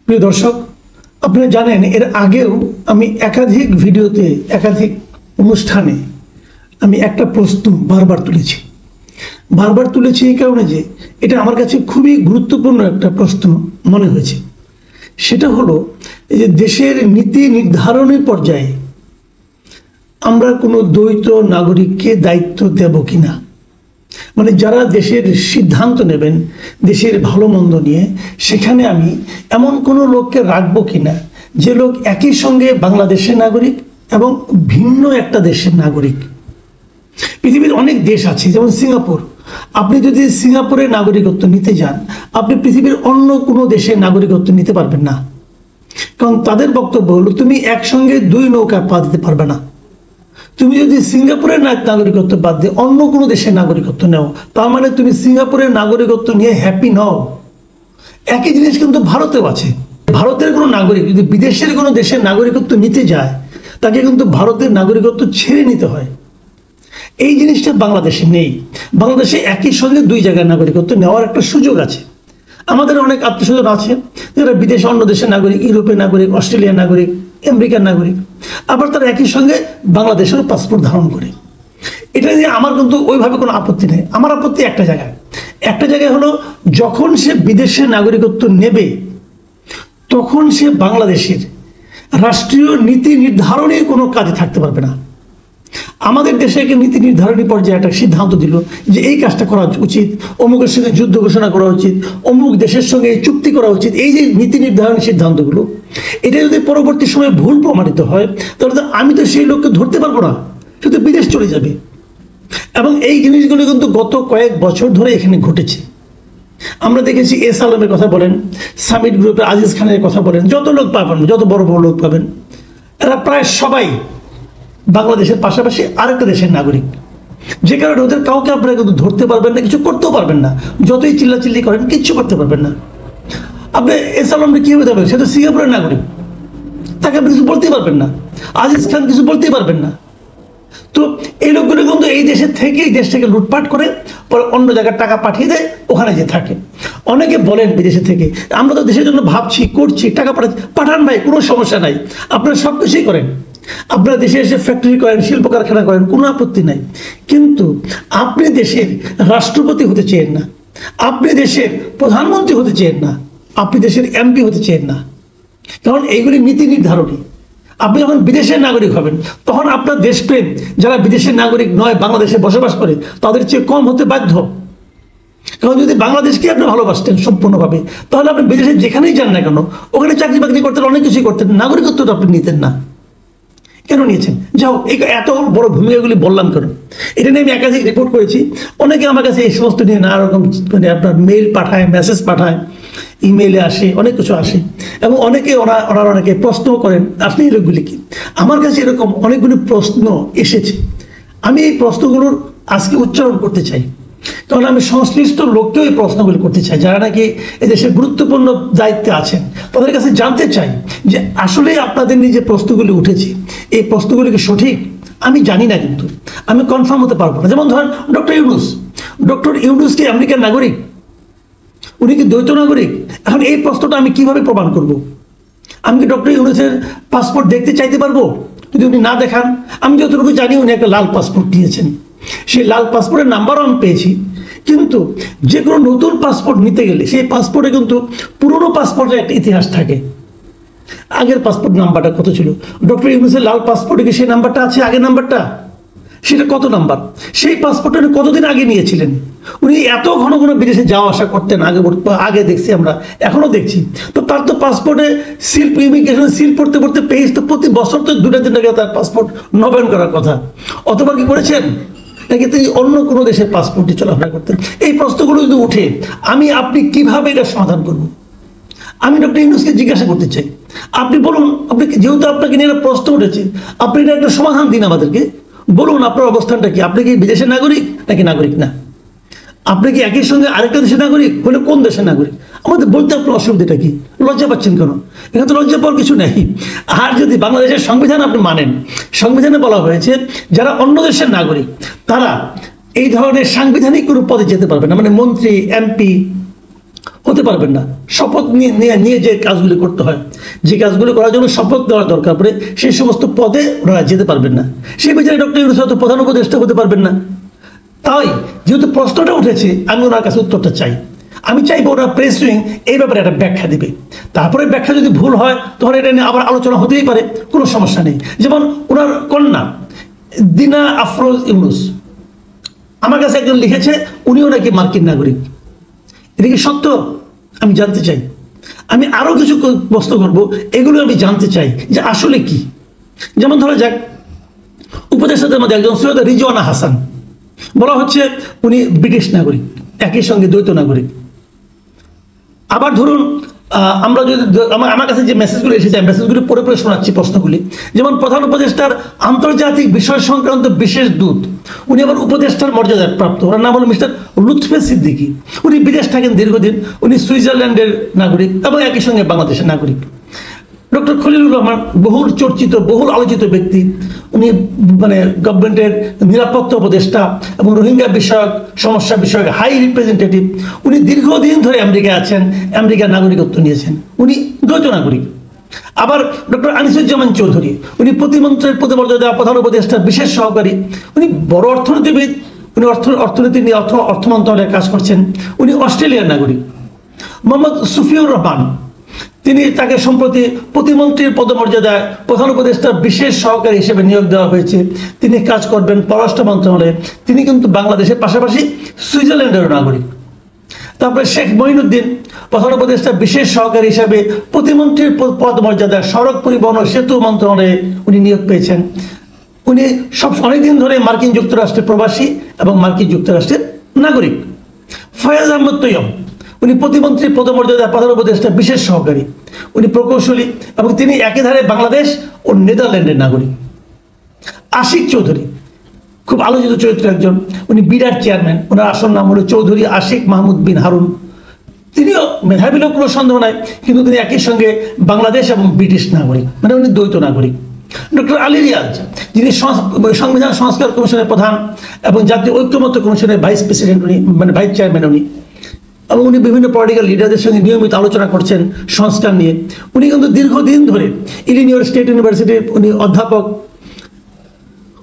প্রিয় দর্শক, আপনারা জানেন এর আগেও আমি একাধিক ভিডিওতে একাধিক অনুষ্ঠানে আমি একটা প্রশ্ন বারবার তুলেছি এই কারণে যে এটা আমার কাছে খুবই গুরুত্বপূর্ণ একটা প্রশ্ন মনে হয়েছে। সেটা হলো এই যে দেশের নীতি নির্ধারণের পর্যায়ে আমরা কোনো দ্বৈত নাগরিককে দায়িত্ব দেব কিনা, মানে যারা দেশের সিদ্ধান্ত নেবেন দেশের ভালো মন্দ নিয়ে, সেখানে আমি এমন কোনো লোককে রাখবো কিনা যে লোক একই সঙ্গে বাংলাদেশের নাগরিক এবং ভিন্ন একটা দেশের নাগরিক। পৃথিবীর অনেক দেশ আছে, যেমন সিঙ্গাপুর। আপনি যদি সিঙ্গাপুরের নাগরিকত্ব নিতে যান, আপনি পৃথিবীর অন্য কোনো দেশের নাগরিকত্ব নিতে পারবেন না, কারণ তাদের বক্তব্য হলো তুমি একসঙ্গে দুই নৌকা পা দিতে পারবে না। তুমি যদি সিঙ্গাপুরের নাগরিকত্ব বাদ দিয়ে অন্য কোনো দেশের নাগরিকত্ব নাও, তার মানে তুমি সিঙ্গাপুরের নাগরিকত্ব নিয়ে হ্যাপি নও। একই জিনিস কিন্তু ভারতেও আছে। ভারতের কোনো নাগরিক যদি বিদেশের কোনো দেশের নাগরিকত্ব নিতে যায়, তাকে কিন্তু ভারতের নাগরিকত্ব ছেড়ে নিতে হয়। এই জিনিসটা বাংলাদেশে নেই। বাংলাদেশে একই সঙ্গে দুই জায়গায় নাগরিকত্ব নেওয়ার একটা সুযোগ আছে। আমাদের অনেক আত্মীয়স্বজন আছে যারা বিদেশে অন্য দেশের নাগরিক, ইউরোপের নাগরিক, অস্ট্রেলিয়ার নাগরিক, আমেরিকার নাগরিক, আবার তারা একই সঙ্গে বাংলাদেশেরও পাসপোর্ট ধারণ করে। এটা নিয়ে আমার কিন্তু ওইভাবে কোনো আপত্তি নেই। আমার আপত্তি একটা জায়গায় হলো যখন সে বিদেশের নাগরিকত্ব নেবে তখন সে বাংলাদেশের রাষ্ট্রীয় নীতি নির্ধারণের কোনো কাজে থাকতে পারবে না। আমাদের দেশে একটা নীতি নির্ধারণী পর্যায়ে একটা সিদ্ধান্ত দিল যে এই কাজটা করা উচিত, অমুকের সঙ্গে যুদ্ধ ঘোষণা করা উচিত, অমুক দেশের সঙ্গে চুক্তি করা উচিত। এই যে নীতি নির্ধারণী সিদ্ধান্তগুলো, এটা যদি পরবর্তী সময়ে ভুল প্রমাণিত হয় তাহলে তো আমি তো সেই লোককে ধরতে পারবো না, সে তো বিদেশ চলে যাবে। এবং এই জিনিসগুলো কিন্তু গত কয়েক বছর ধরে এখানে ঘটেছে। আমরা দেখেছি এস আলমের কথা বলেন, সামিট গ্রুপের আজিজ খানের কথা বলেন, যত লোক পাবেন, যত বড় বড় লোক পাবেন, এরা প্রায় সবাই বাংলাদেশের পাশাপাশি আরেকটা দেশের নাগরিক, যে কারণে ওদের কাউকে আপনারা কিন্তু ধরতে পারবেন না, কিছু করতেও পারবেন না। যতই চিল্লাচিল্লি করেন কিচ্ছু করতে পারবেন না। আপনি এস আলমকে কীভাবে দেবেন? সে তো সিঙ্গাপুরের নাগরিক, তাকে আপনি কিছু বলতেই পারবেন না। আজিজ খান কিছু বলতেই পারবেন না। তো এই লোকগুলো কিন্তু এই দেশের থেকে, এই দেশ থেকে লুটপাট করে পরে অন্য জায়গায় টাকা পাঠিয়ে দেয়, ওখানে যে থাকে। অনেকে বলেন বিদেশে থেকে আমরা তো দেশের জন্য ভাবছি, করছি, টাকা পাঠাচ্ছি, পাঠান ভাই, কোনো সমস্যা নাই, আপনারা সব কিছুই করেন। আপনারা দেশে এসে ফ্যাক্টরি করেন, শিল্প কারখানা করেন, কোনো আপত্তি নাই। কিন্তু আপনি দেশের রাষ্ট্রপতি হতে চেয়েন না, আপনি দেশের প্রধানমন্ত্রী হতে চেয়েন না, আপনি দেশের এমপি হতে চেয়েন না, কারণ এইগুলি নীতি নির্ধারণী। আপনি যখন বিদেশের নাগরিক হবেন তখন আপনার দেশপ্রেম যারা বিদেশের নাগরিক নয়, বাংলাদেশে বসবাস করে, তাদের চেয়ে কম হতে বাধ্য। কারণ যদি বাংলাদেশকে আপনি ভালোবাসতেন সম্পূর্ণভাবে, তাহলে আপনি বিদেশে যেখানেই যান না কেন, ওখানে চাকরি বাকরি করতেন, অনেক কিছুই করতেন, নাগরিকত্বটা আপনি নিতেন না। কেন নিয়েছেন? যাও, এই এত বড় ভূমিকাগুলি বললাম কেন? এটা নিয়ে আমি একাধিক রিপোর্ট করেছি। অনেকে আমার কাছে এই সমস্ত নিয়ে নানা রকম মানে আপনার মেইল পাঠায়, মেসেজ পাঠায়, ইমেইলে আসে, অনেক কিছু আসে, এবং ওনারা অনেকে প্রশ্ন করেন আপনি এই লোকগুলি কি। আমার কাছে এরকম অনেকগুলি প্রশ্ন এসেছে। আমি এই প্রশ্নগুলোর আজকে উচ্চারণ করতে চাই, কারণ আমি সংশ্লিষ্ট লোককেও এই প্রশ্নগুলি করতে চাই, যারা নাকি এদেশের গুরুত্বপূর্ণ দায়িত্বে আছেন। তাদের কাছে জানতে চাই যে আসলে আপনাদের নিয়ে যে প্রশ্নগুলি উঠেছে, এই প্রশ্নগুলি কি সঠিক? আমি জানি না, কিন্তু আমি কনফার্ম হতে পারবো না। যেমন ধরেন ডক্টর ইউনূস কি আমেরিকার নাগরিক? উনি কি দ্বৈত নাগরিক? এখন এই প্রশ্নটা আমি কিভাবে প্রমাণ করব? আমি কি ডক্টর ইউনূসের পাসপোর্ট দেখতে চাইতে পারবো যদি উনি না দেখান? আমি যতটুকু জানি উনি একটা লাল পাসপোর্ট নিয়েছেন, সেই লাল পাসপোর্টের নাম্বারও আমি পেয়েছি। কিন্তু যে কোনো নতুন পাসপোর্ট নিতে গেলে সেই পাসপোর্টে কিন্তু পুরনো পাসপোর্টের একটা ইতিহাস থাকে। আগের পাসপোর্ট নাম্বারটা কত ছিল? ডক্টর ইউনূসের লাল পাসপোর্টে কি সেই নাম্বারটা আছে? আগের নাম্বারটা সেটা কত নাম্বার? সেই পাসপোর্টটা উনি কতদিন আগে নিয়েছিলেন? উনি এত ঘন ঘন বিদেশে যাওয়া আসা করতেন, আগে দেখছি আমরা, এখনো দেখছি। তো তার তো পাসপোর্টে সিল, ইমিগ্রেশন সিল পড়তে পড়তে পেজ তো প্রতি বছর তো 2-3 টাকা তার পাসপোর্ট নবায়ন করার কথা। অথবা কি করেছেন নাকি তিনি অন্য কোনো দেশের পাসপোর্টে চলাফেরা করতেন? এই প্রশ্নগুলো যদি উঠে আমি আপনি কিভাবে এটা সমাধান করব? আমি ডক্টর ইউনূসকে জিজ্ঞাসা করতে চাই, আপনি বলুন, আপনি যেহেতু আপনাকে নিয়ে একটা প্রশ্ন উঠেছে, আপনি এটা একটা সমাধান দিন আমাদেরকে। বলুন আপনার অবস্থানটা কি? আপনি কি বিদেশের নাগরিক নাকি নাগরিক না? আপনি কি একই সঙ্গে আরেকটা দেশের নাগরিক হলে কোন দেশের নাগরিক? আমাদের বলতে আপনার অসুবিধাটা কি? লজ্জা পাচ্ছেন কেন? এখানে তো লজ্জা পাওয়ার কিছু নেই। আর যদি বাংলাদেশের সংবিধান আপনি মানেন, সংবিধানে বলা হয়েছে যারা অন্য দেশের নাগরিক তারা এই ধরনের সাংবিধানিক কোনো পদে যেতে পারবে না, মানে মন্ত্রী, এমপি, হতে পারবেন না। শপথ নিয়ে নিয়ে যে কাজগুলি করতে হয়, যে কাজগুলি করার জন্য শপথ নেওয়ার দরকার পড়ে, সেই সমস্ত পদে ওনারা যেতে পারবেন না। সেই বিচারে ডক্টর ইউনূস হয়তো প্রধান উপদেষ্টা হতে পারবেন না। তাই যেহেতু প্রশ্নটা উঠেছে, আমি ওনার কাছে উত্তরটা চাই। আমি চাইবো ওনার প্রেস উইং এই ব্যাপারে একটা ব্যাখ্যা দিবে। তারপরে ব্যাখ্যা যদি ভুল হয় তখন এটা নিয়ে আবার আলোচনা হতেই পারে, কোনো সমস্যা নেই। যেমন ওনার কন্যা দিনা আফরোজ ইউনূস, আমার কাছে একজন লিখেছে উনিও নাকি মার্কিন নাগরিক। এটা কি সত্য? আমি জানতে চাই। আমি আরো কিছু প্রশ্ন করবো, এগুলো আমি জানতে চাই যে আসলে কি। যেমন ধরা যাক, উপদেষ্টাদের মধ্যে একজন ছিল রিজওয়ানা হাসান, বলা হচ্ছে উনি ব্রিটিশ নাগরিক, একই সঙ্গে দ্বৈত নাগরিক। আবার ধরুন, আমরা যদি আমার কাছে যে মেসেজগুলো এসেছে, মেসেজগুলো পড়ে পড়ে শোনাচ্ছি প্রশ্নগুলি। যেমন প্রধান উপদেষ্টার আন্তর্জাতিক বিষয় সংক্রান্ত বিশেষ দূত, উনি আবার উপদেষ্টার মর্যাদায় প্রাপ্ত। ওনার নাম হল মিস্টার লুৎফে সিদ্দিকী। উনি বিদেশ থাকেন দীর্ঘদিন, উনি সুইজারল্যান্ডের নাগরিক এবং একই সঙ্গে বাংলাদেশের নাগরিক। ডক্টর খলিলুর রহমান বহুল চর্চিত, বহুল আলোচিত ব্যক্তি, উনি মানে গভর্নমেন্টের নিরাপত্তা উপদেষ্টা এবং রোহিঙ্গা বিষয়ক সমস্যা বিষয়ক হাই রিপ্রেজেন্টেটিভ। উনি দীর্ঘদিন ধরে আমেরিকায় আছেন, আমেরিকার নাগরিকত্ব নিয়েছেন, উনি দ্বৈত নাগরিক। আবার ডক্টর আনিসুজ্জামান চৌধুরী, উনি প্রতিমন্ত্রীর প্রতিমর্যাদা প্রধান উপদেষ্টার বিশেষ সহকারী, উনি বড় অর্থনীতিবিদ, উনি অর্থনীতি নিয়ে অর্থ মন্ত্রণালয়ে কাজ করছেন, উনি অস্ট্রেলিয়ার নাগরিক। মোহাম্মদ সুফিউর রহমান, তিনি তাকে সম্প্রতি প্রতিমন্ত্রীর পদমর্যাদায় প্রধান উপদেষ্টার বিশেষ সহকারী হিসেবে নিয়োগ দেওয়া হয়েছে। তিনি কাজ করবেন পররাষ্ট্র মন্ত্রণালয়ে। তিনি কিন্তু বাংলাদেশের পাশাপাশি সুইজারল্যান্ডের নাগরিক। তারপরে শেখ মঈনুদ্দিন, প্রধান উপদেষ্টার বিশেষ সহকারী হিসাবে প্রতিমন্ত্রীর পদমর্যাদায় সড়ক পরিবহন ও সেতু মন্ত্রণালয়ে উনি নিয়োগ পেয়েছেন। উনি অনেকদিন ধরে মার্কিন যুক্তরাষ্ট্রের প্রবাসী এবং মার্কিন যুক্তরাষ্ট্রের নাগরিক। ফয়াজ আহমদ তৈয়ব, উনি প্রতিমন্ত্রীর পদমর্যাদায় প্রধান উপদেষ্টার বিশেষ সহকারী, উনি প্রকৌশলী এবং তিনি একই ধারে বাংলাদেশ ও নেদারল্যান্ডের নাগরিক। আশিক চৌধুরী, খুব আলোচিত চরিত্র একজন, উনি বিরাট চেয়ারম্যান, ওনার আসল নাম হলো চৌধুরী আশিক মাহমুদ বিন হারুন। তিনিও মেধাবী লোক, কোনো সন্দেহ নাই, কিন্তু তিনি একই সঙ্গে বাংলাদেশ এবং ব্রিটিশ নাগরিক, মানে উনি দ্বৈত নাগরিক। ডক্টর আলী রিয়াজ, যিনি সংবিধান সংস্কার কমিশনের প্রধান এবং জাতীয় ঐক্যমত্য কমিশনের ভাইস প্রেসিডেন্ট, উনি মানে ভাইস চেয়ারম্যান উনি, এবং উনি বিভিন্ন পলিটিক্যাল লিডারদের সঙ্গে নিয়মিত আলোচনা করছেন সংস্কার নিয়ে। উনি কিন্তু দীর্ঘদিন ধরে ইলিনয় স্টেট ইউনিভার্সিটির উনি অধ্যাপক।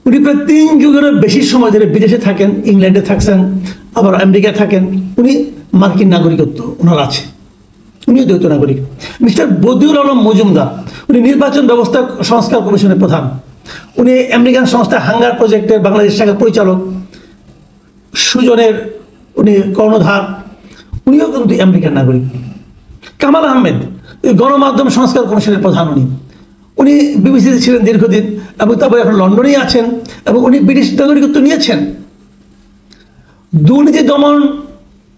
উনি প্রায় 3 যুগেরও বেশি সময় ধরে বিদেশে থাকেন, ইংল্যান্ডে থাকছেন, আবার আমেরিকায় থাকেন। উনি মার্কিন নাগরিকত্ব ওনার আছে, উনিও দ্বৈত নাগরিক। মিস্টার বদিউল আলম মজুমদার, উনি নির্বাচন ব্যবস্থা সংস্কার কমিশনের প্রধান, উনি আমেরিকান সংস্থা হাঙ্গার প্রজেক্টের বাংলাদেশ শাখার পরিচালক। সুজনের উনি কর্ণধার, উনিও কিন্তু আমেরিকান নাগরিক। কামাল আহমেদ, গণমাধ্যম সংস্কার কমিশনের প্রধান, উনি বিবিসিতে ছিলেন দীর্ঘদিন এবং তারপরে এখন লন্ডনেই আছেন এবং উনি ব্রিটিশ নাগরিকত্ব নিয়েছেন। দুর্নীতি দমন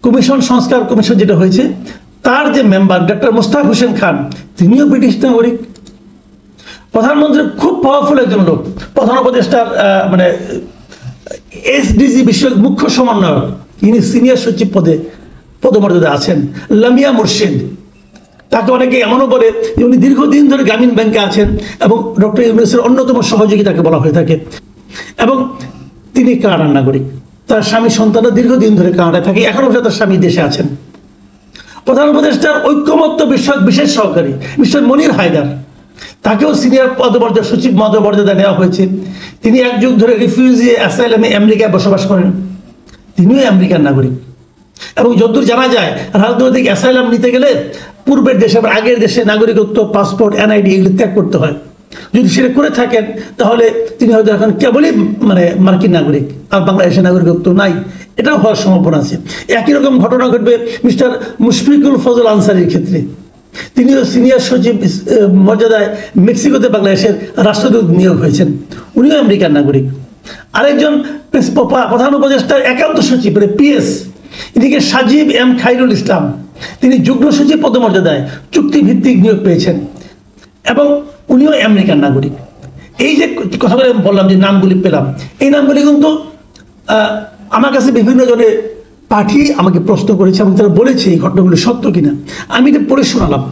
কমিশন সংস্কার কমিশন যেটা হয়েছে, তার যে মেম্বার ডক্টর মোস্তাক হোসেন খান, তিনিও ব্রিটিশ নাগরিক। প্রধানমন্ত্রীর খুব পাওয়ারফুল একজন লোক, প্রধান উপদেষ্টার মানে এসডিজি বিষয়ক মুখ্য সমন্বয়ক, ইনি সিনিয়র সচিব পদমর্যাদা আছেন, লামিয়া মুর্শিদ। তাকে অনেকে এমনও বলে যে উনি দীর্ঘদিন ধরে গ্রামীণ ব্যাংকে আছেন এবং ডক্টর ইউনূসের অন্যতম সহযোগী তাকে বলা হয়ে থাকে, এবং তিনি কানাডার নাগরিক। তার স্বামী সন্তানরা দীর্ঘদিন ধরে কানাডায় থাকে, এখনও তার স্বামী দেশে আছেন। প্রধান উপদেষ্টার ঐক্যমত্য বিষয়ক বিশেষ সহকারী মিস্টার মনির হায়দার, তাকেও সিনিয়র পদমর্যাদা সচিব পদমর্যাদা নেওয়া হয়েছে। তিনি 1 যুগ ধরে রিফিউজি অ্যাসাইলামে আমেরিকায় বসবাস করেন, তিনিও আমেরিকান নাগরিক। এবং যতদূর জানা যায়, রাজনৈতিক অ্যাসাইলাম নিতে গেলে পূর্বের দেশে বা আগের দেশে নাগরিকত্ব, পাসপোর্ট, এনআইডি এগুলি ত্যাগ করতে হয়। যদি সেটা করে থাকেন তাহলে তিনি হয়তো এখন কেবলই মানে মার্কিন নাগরিক, আর বাংলাদেশের নাগরিকত্ব নাই, এটাও হওয়ার সম্ভাবনা আছে। একই রকম ঘটনা ঘটবে মিস্টার মুশফিকুল ফজল আনসারির ক্ষেত্রে। তিনিও সিনিয়র সচিব মর্যাদায় মেক্সিকোতে বাংলাদেশের রাষ্ট্রদূত নিয়োগ হয়েছেন, উনিও আমেরিকান নাগরিক। আরেকজন প্রধান উপদেষ্টার একান্ত সচিব মানে পিএস, এদিকে সাজিব এম খাইরুল ইসলাম, তিনি যুগ্ম সচিব পদমর্যাদায় চুক্তিভিত্তিক নিয়োগ পেয়েছেন এবং উনিও আমেরিকান নাগরিক। এই যে কথাগুলো বললাম, যে নামগুলি পেলাম, এই নামগুলি কিন্তু আমার কাছে বিভিন্ন জনে পাঠিয়ে আমাকে প্রশ্ন করেছে এবং তারা বলেছে এই ঘটনাগুলি সত্য কিনা। আমি এটা পড়ে শোনালাম।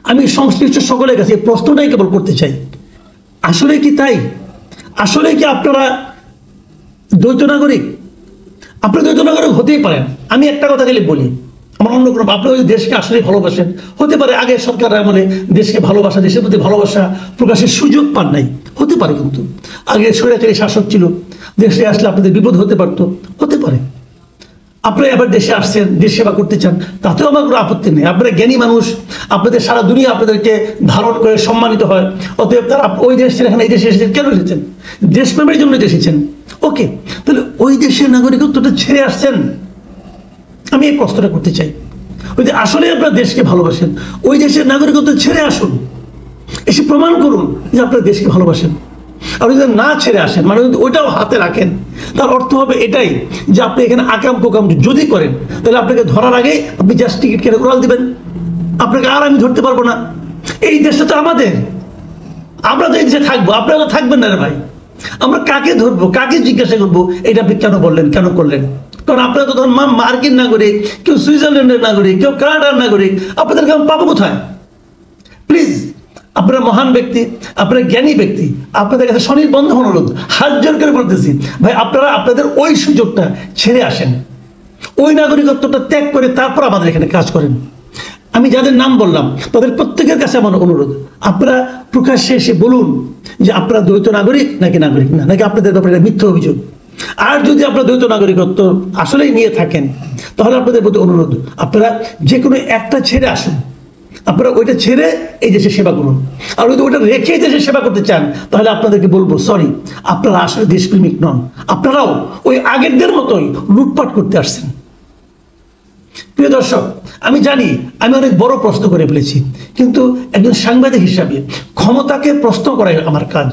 আমি সংশ্লিষ্ট সকলের কাছে এই প্রশ্নটাই কেবল করতে চাই, আসলে কি তাই? আসলে কি আপনারা দ্বৈত নাগরিক? আপনি দ্বৈত নাগরিক হতেই পারেন। আমি একটা কথা খালি বলি, আমার অন্য কোনো, আপনি ওই দেশকে আসলে ভালোবাসেন, হতে পারে আগে সরকার আমলে দেশকে ভালোবাসা, দেশের প্রতি ভালোবাসা প্রকাশের সুযোগ পান নাই, হতে পারে। কিন্তু আগে স্বৈরাচারী শাসক ছিল, দেশে আসলে আপনাদের বিপদ হতে পারতো, হতে পারে। আপনারা এবার দেশে আসছেন, দেশ সেবা করতে চান, তাতেও আমার কোনো আপত্তি নেই। আপনারা জ্ঞানী মানুষ, আপনাদের সারা দুনিয়া আপনাদেরকে ধারণ করে সম্মানিত হয়, অতএব তারা ওই দেশ ছেড়ে এখানে এই দেশে এসেছেন। কেন এসেছেন? দেশপ্রেমের জন্য এসেছেন। ওকে, তাহলে ওই দেশের নাগরিকত্বটা ছেড়ে আসছেন। আমি এই প্রশ্নটা করতে চাই, ওই যে আসলে আপনার দেশকে ভালোবাসেন, ওই দেশের নাগরিকত্ব ছেড়ে আসুন, এসে প্রমাণ করুন যে আপনার দেশকে ভালোবাসেন। আর যদি না ছেড়ে আসেন, মানে যদি ওইটাও হাতে রাখেন, তার অর্থ হবে এটাই যে আপনি এখানে আকাম কোকাম যদি করেন, তাহলে আপনাকে ধরার আগে আপনি জাস্ট টিকিট কেটে উড়াল দিবেন, আপনাকে আর আমি ধরতে পারবো না। এই দেশটা তো আমাদের, আমরা তো এই দেশে থাকবো, আপনারা তো থাকবেন না রে ভাই। আমরা কাকে ধরবো, কাকে জিজ্ঞাসা করবো এটা আপনি কেন বললেন, কেন করলেন? কারণ আপনারা তো ধরুন মার্কিন নাগরিক, কেউ সুইজারল্যান্ডের নাগরিক, কেউ কানাডার নাগরিক, আপনাদেরকে আমি পাবো কোথায়? প্লিজ, আপনারা মহান ব্যক্তি, আপনারা জ্ঞানী ব্যক্তি, আপনাদের কাছে স্বনির্বন্ধ অনুরোধ, হাত জোর করে বলতেছি ভাই, আপনারা আপনাদের ওই সুযোগটা ছেড়ে আসেন, ওই নাগরিকত্বটা ত্যাগ করে তারপর আমাদের এখানে কাজ করেন। আমি যাদের নাম বললাম তাদের প্রত্যেকের কাছে আমার অনুরোধ, আপনারা প্রকাশ্যে এসে বলুন যে আপনারা দ্বৈত নাগরিক নাকি নাগরিক না, নাকি আপনাদের ব্যাপারে মিথ্যা অভিযোগ। আর যদি আপনারা দ্বৈত নাগরিকত্ব আসলেই নিয়ে থাকেন, তাহলে আপনাদের প্রতি অনুরোধ, আপনারা যে কোনো একটা ছেড়ে আসুন, আপনারা ওইটা ছেড়ে এই দেশে সেবা করুন। আর যদি ওইটা রেখে দেশে সেবা করতে চান, তাহলে আপনাদেরকে বলবো সরি, আপনারা আসলে দেশপ্রেমিক নন, আপনারাও ওই আগেরদের মতোই লুটপাট করতে আসছেন। প্রিয় দর্শক, আমি জানি আমি অনেক বড় প্রশ্ন করে ফেলেছি, কিন্তু একজন সাংবাদিক হিসাবে ক্ষমতাকে প্রশ্ন করাই আমার কাজ।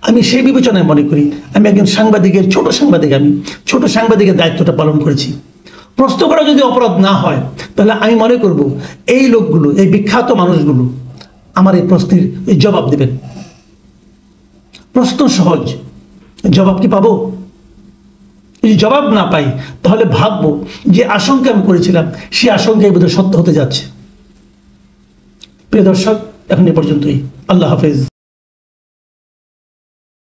আমি সেই বিবেচনায় মনে করি আমি একজন সাংবাদিকের ছোট সাংবাদিকের দায়িত্বটা পালন করেছি। প্রশ্ন করা যদি অপরাধ না হয়, তাহলে আমি মনে করব এই লোকগুলো, এই বিখ্যাত মানুষগুলো আমার এই প্রশ্নের জবাব দেবেন। প্রশ্ন সহজ, জবাব কি পাবো? যদি জবাব না পাই, তাহলে ভাববো যে আশঙ্কা আমি করেছিলাম সেই আশঙ্কাই বোধহয় সত্য হতে যাচ্ছে। প্রিয় দর্শক, এখন এ পর্যন্তই। আল্লাহ হাফেজ।